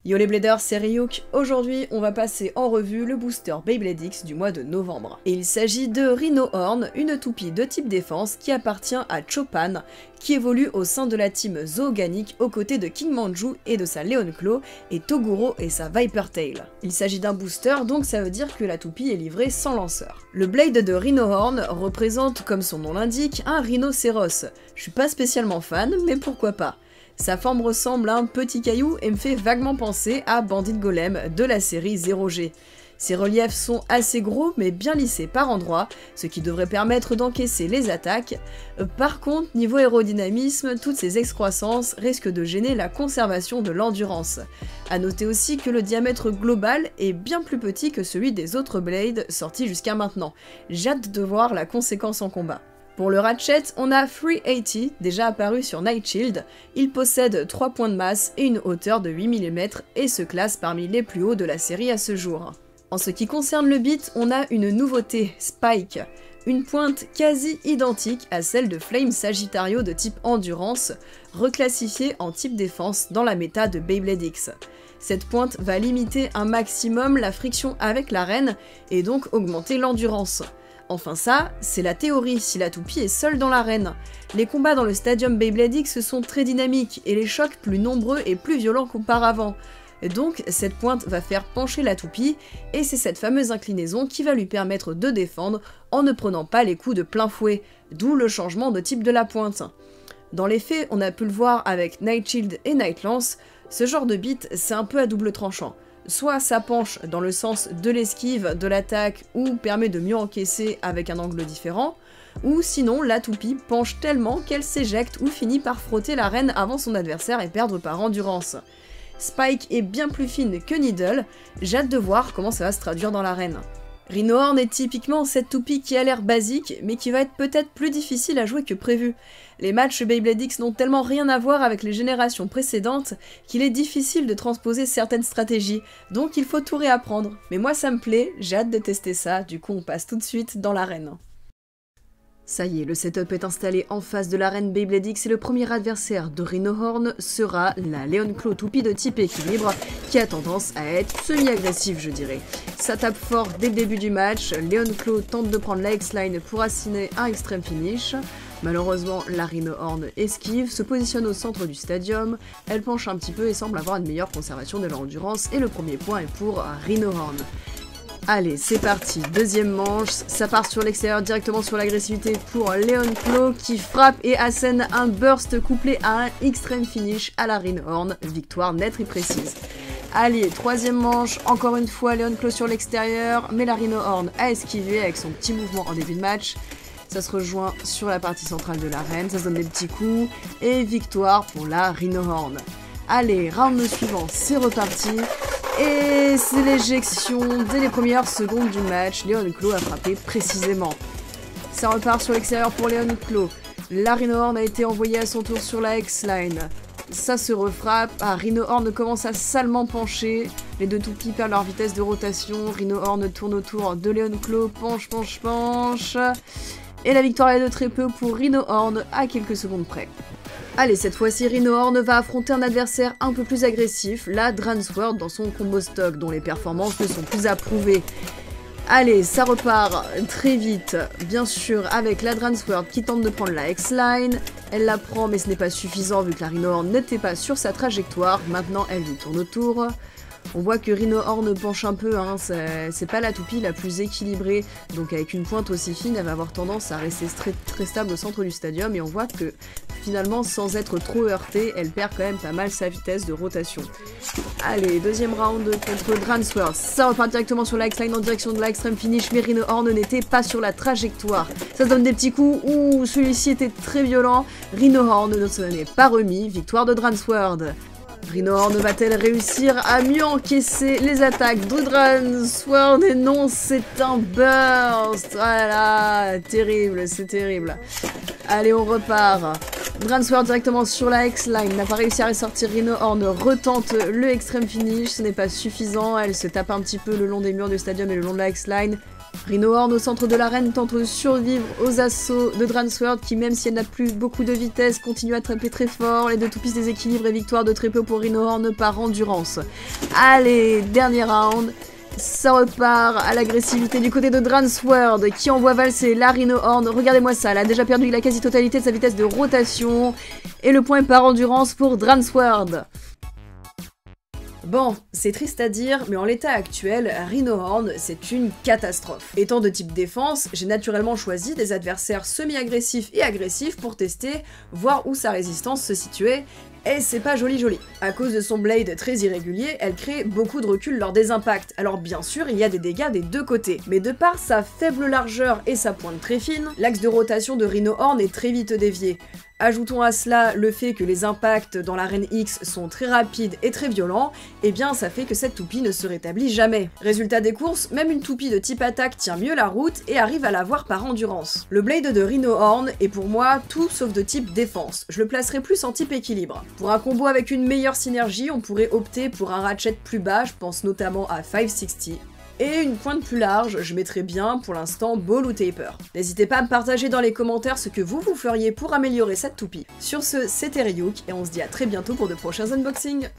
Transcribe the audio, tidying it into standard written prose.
Yo les bladers, c'est Ryuk. Aujourd'hui, on va passer en revue le booster Beyblade X du mois de novembre. Et il s'agit de Rhino Horn, une toupie de type défense qui appartient à Chopan, qui évolue au sein de la team Zooganic aux côtés de King Manju et de sa Leon Claw, et Toguro et sa Viper Tail. Il s'agit d'un booster, donc ça veut dire que la toupie est livrée sans lanceur. Le blade de Rhino Horn représente, comme son nom l'indique, un rhinocéros. Je suis pas spécialement fan, mais pourquoi pas. Sa forme ressemble à un petit caillou et me fait vaguement penser à Bandit Golem de la série 0G. Ses reliefs sont assez gros mais bien lissés par endroits, ce qui devrait permettre d'encaisser les attaques. Par contre, niveau aérodynamisme, toutes ces excroissances risquent de gêner la conservation de l'endurance. A noter aussi que le diamètre global est bien plus petit que celui des autres blades sortis jusqu'à maintenant. J'ai hâte de voir la conséquence en combat. Pour le Ratchet, on a 380, déjà apparu sur Night Shield. Il possède 3 points de masse et une hauteur de 8 mm et se classe parmi les plus hauts de la série à ce jour. En ce qui concerne le beat, on a une nouveauté, Spike. Une pointe quasi identique à celle de Flame Sagittario de type Endurance, reclassifiée en type défense dans la méta de Beyblade X. Cette pointe va limiter un maximum la friction avec l'arène et donc augmenter l'endurance. Enfin ça, c'est la théorie si la toupie est seule dans l'arène. Les combats dans le Stadium Beyblade X sont très dynamiques et les chocs plus nombreux et plus violents qu'auparavant. Donc cette pointe va faire pencher la toupie et c'est cette fameuse inclinaison qui va lui permettre de défendre en ne prenant pas les coups de plein fouet, d'où le changement de type de la pointe. Dans les faits, on a pu le voir avec Night Shield et Night Lance, ce genre de beat c'est un peu à double tranchant. Soit ça penche dans le sens de l'esquive, de l'attaque, ou permet de mieux encaisser avec un angle différent, ou sinon la toupie penche tellement qu'elle s'éjecte ou finit par frotter l'arène avant son adversaire et perdre par endurance. Spike est bien plus fine que Needle, j'ai hâte de voir comment ça va se traduire dans l'arène. Rhino Horn est typiquement cette toupie qui a l'air basique, mais qui va être peut-être plus difficile à jouer que prévu. Les matchs Beyblade X n'ont tellement rien à voir avec les générations précédentes qu'il est difficile de transposer certaines stratégies, donc il faut tout réapprendre. Mais moi ça me plaît, j'ai hâte de tester ça, du coup on passe tout de suite dans l'arène. Ça y est, le setup est installé en face de l'arène Beyblade X et le premier adversaire de Rhino Horn sera la Leon Claw toupie de type équilibre qui a tendance à être semi-agressive je dirais. Ça tape fort dès le début du match, Leon Claw tente de prendre la X-Line pour assigner un extreme finish. Malheureusement, la Rhino Horn esquive, se positionne au centre du stadium, elle penche un petit peu et semble avoir une meilleure conservation de l'endurance et le premier point est pour Rhino Horn. Allez, c'est parti, deuxième manche, ça part sur l'extérieur directement sur l'agressivité pour Leon Claw qui frappe et assène un burst couplé à un extreme finish à la Rhino Horn, victoire nette et précise. Allez, troisième manche, encore une fois Leon Claw sur l'extérieur, mais la Rhino Horn a esquivé avec son petit mouvement en début de match. Ça se rejoint sur la partie centrale de l'arène, ça se donne des petits coups, et victoire pour la Rhino Horn. Allez, round suivant, c'est reparti. Et c'est l'éjection dès les premières secondes du match. Leon Claw a frappé précisément. Ça repart sur l'extérieur pour Leon Claw. La Rhino Horn a été envoyée à son tour sur la X-Line. Ça se refrappe. Ah, Rhino Horn commence à salement pencher. Les deux toupies perdent leur vitesse de rotation. Rhino Horn tourne autour de Leon Claw. Penche, penche, penche. Et la victoire est de très peu pour Rhino Horn à quelques secondes près. Allez, cette fois-ci, Rhino Horn va affronter un adversaire un peu plus agressif, la Dransword dans son combo stock, dont les performances ne sont plus approuvées. Allez, ça repart très vite, bien sûr, avec la Dransword qui tente de prendre la X-Line. Elle la prend, mais ce n'est pas suffisant vu que la Rhino Horn n'était pas sur sa trajectoire. Maintenant, elle lui tourne autour. On voit que Rhino Horn penche un peu, hein, c'est pas la toupie la plus équilibrée, donc avec une pointe aussi fine, elle va avoir tendance à rester très stable au centre du stadium, et on voit que finalement, sans être trop heurtée, elle perd quand même pas mal sa vitesse de rotation. Allez, deuxième round contre Dransword, ça repart directement sur la X-Line en direction de la extreme finish, mais Rhino Horn n'était pas sur la trajectoire. Ça se donne des petits coups, ouh, celui-ci était très violent, Rhino Horn ne se n'est pas remis, victoire de Dransword. Rhino Horn va-t-elle réussir à mieux encaisser les attaques de Dransword? Et non, c'est un burst. Voilà, terrible, c'est terrible. Allez, on repart. Dransword directement sur la X-Line, n'a pas réussi à ressortir. Rhino Horn retente le extreme finish, ce n'est pas suffisant. Elle se tape un petit peu le long des murs du stadium et le long de la X-Line. Rhinohorn au centre de l'arène tente de survivre aux assauts de Dransword qui, même si elle n'a plus beaucoup de vitesse, continue à taper très fort. Les deux toupies se déséquilibrent et victoire de très peu pour Rhinohorn par endurance. Allez, dernier round. Ça repart à l'agressivité du côté de Dransword qui envoie valser la Rhinohorn. Regardez-moi ça, elle a déjà perdu la quasi-totalité de sa vitesse de rotation. Et le point par endurance pour Dransword. Bon, c'est triste à dire, mais en l'état actuel, Rhinohorn, c'est une catastrophe. Étant de type défense, j'ai naturellement choisi des adversaires semi-agressifs et agressifs pour tester, voir où sa résistance se situait, et c'est pas joli joli. À cause de son blade très irrégulier, elle crée beaucoup de recul lors des impacts, alors bien sûr il y a des dégâts des deux côtés, mais de par sa faible largeur et sa pointe très fine, l'axe de rotation de Rhinohorn est très vite dévié. Ajoutons à cela le fait que les impacts dans l'arène X sont très rapides et très violents, et bien ça fait que cette toupie ne se rétablit jamais. Résultat des courses, même une toupie de type attaque tient mieux la route et arrive à l'avoir par endurance. Le blade de Rhinohorn est pour moi tout sauf de type défense, je le placerai plus en type équilibre. Pour un combo avec une meilleure synergie, on pourrait opter pour un ratchet plus bas, je pense notamment à 560. Et une pointe plus large, je mettrais bien pour l'instant Ball ou Taper. N'hésitez pas à me partager dans les commentaires ce que vous feriez pour améliorer cette toupie. Sur ce, c'était Ryuk et on se dit à très bientôt pour de prochains unboxings.